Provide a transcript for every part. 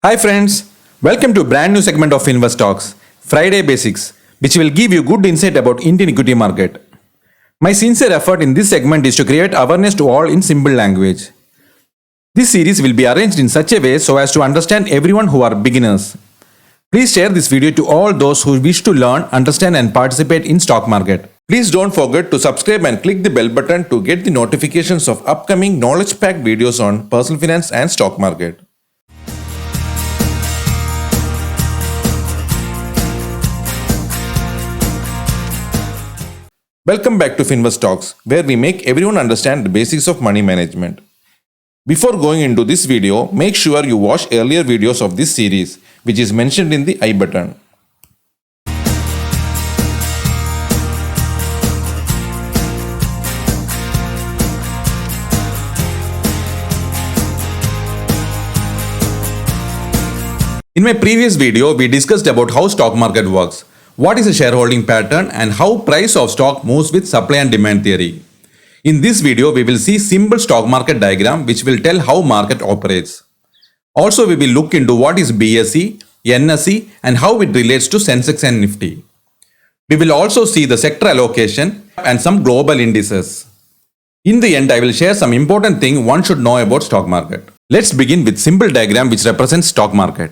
Hi friends, welcome to a brand new segment of Invest Talks, Friday Basics, which will give you good insight about Indian equity market. My sincere effort in this segment is to create awareness to all in simple language. This series will be arranged in such a way so as to understand everyone who are beginners. Please share this video to all those who wish to learn, understand and participate in stock market. Please don't forget to subscribe and click the bell button to get the notifications of upcoming knowledge-packed videos on personal finance and stock market. Welcome back to Finvest Talks, where we make everyone understand the basics of money management. Before going into this video, make sure you watch earlier videos of this series, which is mentioned in the I button. In my previous video, we discussed about how stock market works, what is a shareholding pattern and how price of stock moves with supply and demand theory. In this video, we will see simple stock market diagram which will tell how market operates. Also, we will look into what is BSE, NSE and how it relates to Sensex and Nifty. We will also see the sector allocation and some global indices. In the end, I will share some important thing one should know about stock market. Let's begin with simple diagram which represents stock market.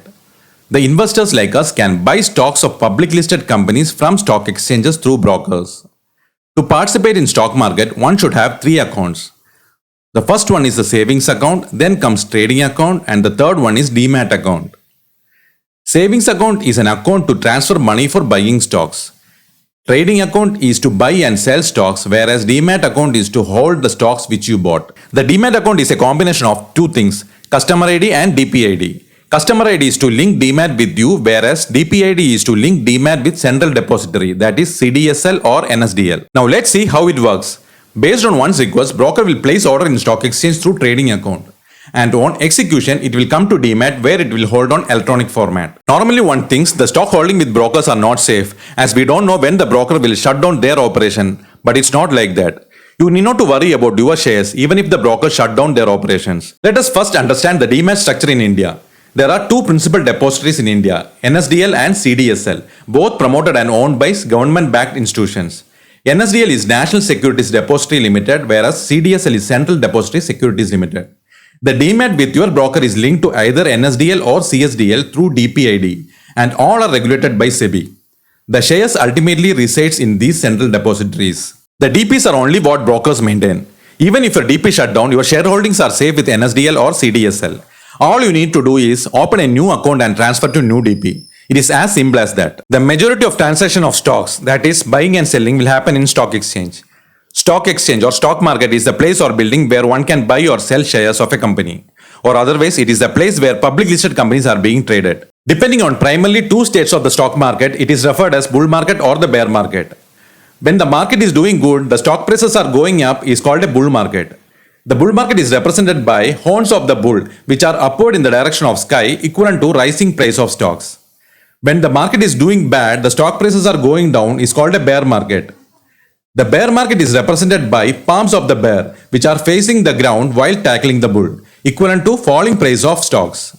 The investors like us can buy stocks of public listed companies from stock exchanges through brokers. To participate in stock market, one should have three accounts. The first one is the savings account, then comes trading account and the third one is Demat account. Savings account is an account to transfer money for buying stocks. Trading account is to buy and sell stocks, whereas Demat account is to hold the stocks which you bought. The Demat account is a combination of two things, customer ID and DPID. Customer ID is to link Demat with you, whereas DPID is to link Demat with Central Depository, that is CDSL or NSDL. Now let's see how it works. Based on one's request, broker will place order in stock exchange through trading account. And on execution, it will come to Demat where it will hold on electronic format. Normally one thinks the stock holding with brokers are not safe, as we don't know when the broker will shut down their operation. But it's not like that. You need not to worry about your shares even if the broker shut down their operations. Let us first understand the Demat structure in India. There are two principal depositories in India, NSDL and CDSL, both promoted and owned by government-backed institutions. NSDL is National Securities Depository Limited, whereas CDSL is Central Depository Securities Limited. The Demat with your broker is linked to either NSDL or CSDL through DPID, and all are regulated by SEBI. The shares ultimately resides in these central depositories. The DPs are only what brokers maintain. Even if your DP shut down, your shareholdings are safe with NSDL or CDSL. All you need to do is open a new account and transfer to new DP. It is as simple as that. The majority of transaction of stocks, that is buying and selling, will happen in stock exchange. Stock exchange or stock market is the place or building where one can buy or sell shares of a company. Or otherwise, it is the place where public listed companies are being traded. Depending on primarily two states of the stock market, it is referred as bull market or the bear market. When the market is doing good, the stock prices are going up is called a bull market. The bull market is represented by horns of the bull, which are upward in the direction of sky, equivalent to rising price of stocks. When the market is doing bad, the stock prices are going down is called a bear market. The bear market is represented by palms of the bear, which are facing the ground while tackling the bull, equivalent to falling price of stocks.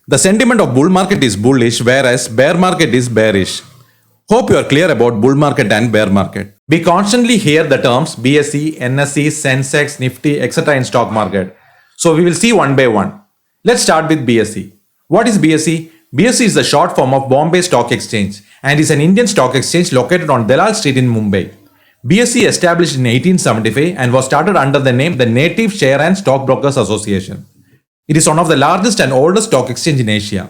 The sentiment of bull market is bullish, whereas bear market is bearish. Hope you are clear about bull market and bear market. We constantly hear the terms BSE, NSE, Sensex, Nifty, etc. in stock market. So we will see one by one. Let's start with BSE. What is BSE? BSE is the short form of Bombay Stock Exchange and is an Indian stock exchange located on Dalal Street in Mumbai. BSE established in 1875 and was started under the name the Native Share and Stockbrokers Association. It is one of the largest and oldest stock exchange in Asia.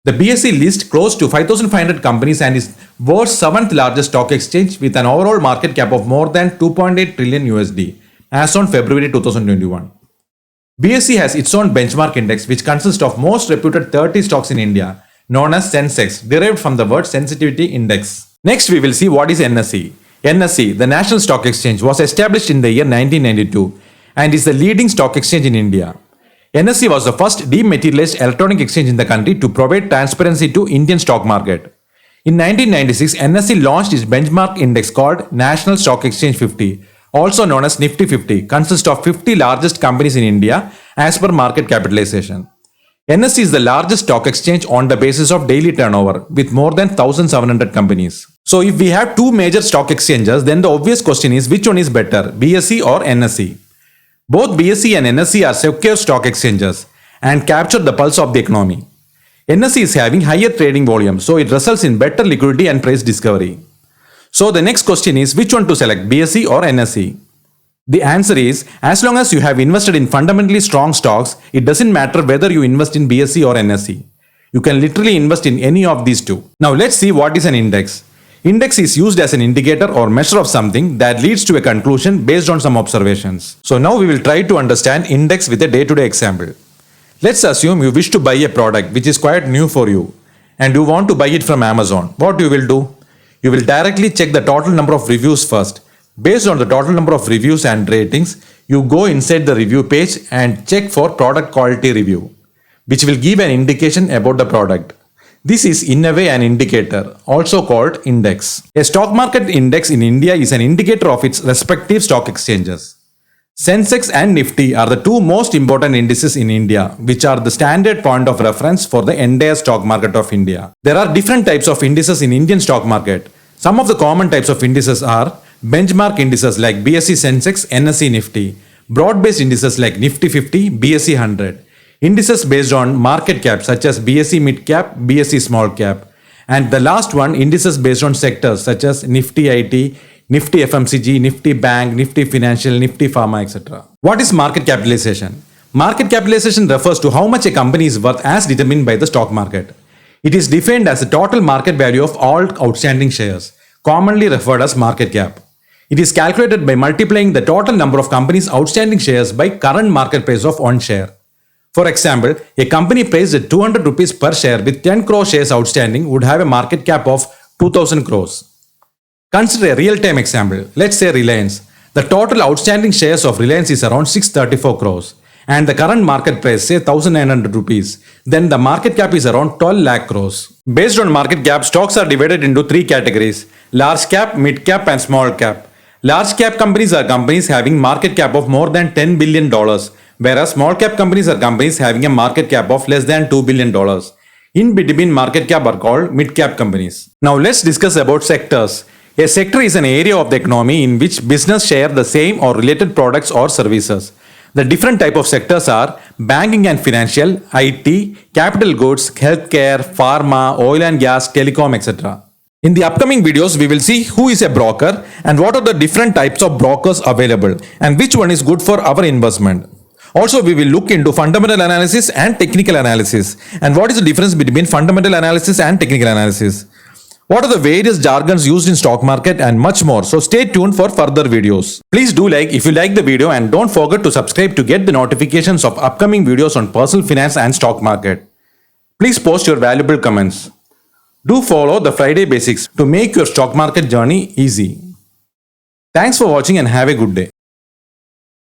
The BSE lists close to 5,500 companies and is world's 7th largest stock exchange with an overall market cap of more than 2.8 trillion USD as on February 2021. BSE has its own benchmark index which consists of most reputed 30 stocks in India, known as Sensex, derived from the word sensitivity index. Next we will see what is NSE. NSE, the National Stock Exchange, was established in the year 1992 and is the leading stock exchange in India. NSE was the first dematerialized electronic exchange in the country to provide transparency to Indian stock market. In 1996, NSE launched its benchmark index called National Stock Exchange 50, also known as Nifty 50, consists of 50 largest companies in India as per market capitalization. NSE is the largest stock exchange on the basis of daily turnover with more than 1700 companies. So if we have two major stock exchanges, then the obvious question is which one is better, BSE or NSE? Both BSE and NSE are secure stock exchanges and capture the pulse of the economy. NSE is having higher trading volume, so it results in better liquidity and price discovery. So the next question is which one to select, BSE or NSE? The answer is, as long as you have invested in fundamentally strong stocks, it doesn't matter whether you invest in BSE or NSE. You can literally invest in any of these two. Now let's see what is an index. Index is used as an indicator or measure of something that leads to a conclusion based on some observations. So now we will try to understand index with a day-to-day example. Let's assume you wish to buy a product which is quite new for you and you want to buy it from Amazon. What you will do? You will directly check the total number of reviews first. Based on the total number of reviews and ratings, you go inside the review page and check for product quality review, which will give an indication about the product. This is in a way an indicator, also called index. A stock market index in India is an indicator of its respective stock exchanges. Sensex and Nifty are the two most important indices in India, which are the standard point of reference for the entire stock market of India. There are different types of indices in Indian stock market. Some of the common types of indices are benchmark indices like BSE Sensex, NSE Nifty, broad-based indices like Nifty 50, BSE 100, indices based on market cap such as BSE Mid Cap, BSE Small Cap, and the last one, indices based on sectors such as Nifty IT, Nifty FMCG, Nifty Bank, Nifty Financial, Nifty Pharma, etc. What is market capitalization? Market capitalization refers to how much a company is worth as determined by the stock market. It is defined as the total market value of all outstanding shares, commonly referred as market cap. It is calculated by multiplying the total number of companies' outstanding shares by current market price of one share. For example, a company priced at 200 rupees per share with 10 crore shares outstanding would have a market cap of 2000 crores. Consider a real-time example. Let's say Reliance. The total outstanding shares of Reliance is around 634 crores and the current market price say 1900 rupees. Then the market cap is around 12 lakh crores. Based on market cap, stocks are divided into three categories: large cap, mid cap and small cap. Large cap companies are companies having market cap of more than $10 billion, whereas small cap companies are companies having a market cap of less than $2 billion. In between market cap are called mid cap companies. Now let's discuss about sectors. A sector is an area of the economy in which business share the same or related products or services. The different type of sectors are banking and financial, IT, capital goods, healthcare, pharma, oil and gas, telecom, etc. In the upcoming videos, we will see who is a broker and what are the different types of brokers available and which one is good for our investment. Also, we will look into fundamental analysis and technical analysis and what is the difference between fundamental analysis and technical analysis. What are the various jargons used in stock market and much more. So stay tuned for further videos. Please do like if you like the video and don't forget to subscribe to get the notifications of upcoming videos on personal finance and stock market. Please post your valuable comments. Do follow the Friday Basics to make your stock market journey easy. Thanks for watching and have a good day.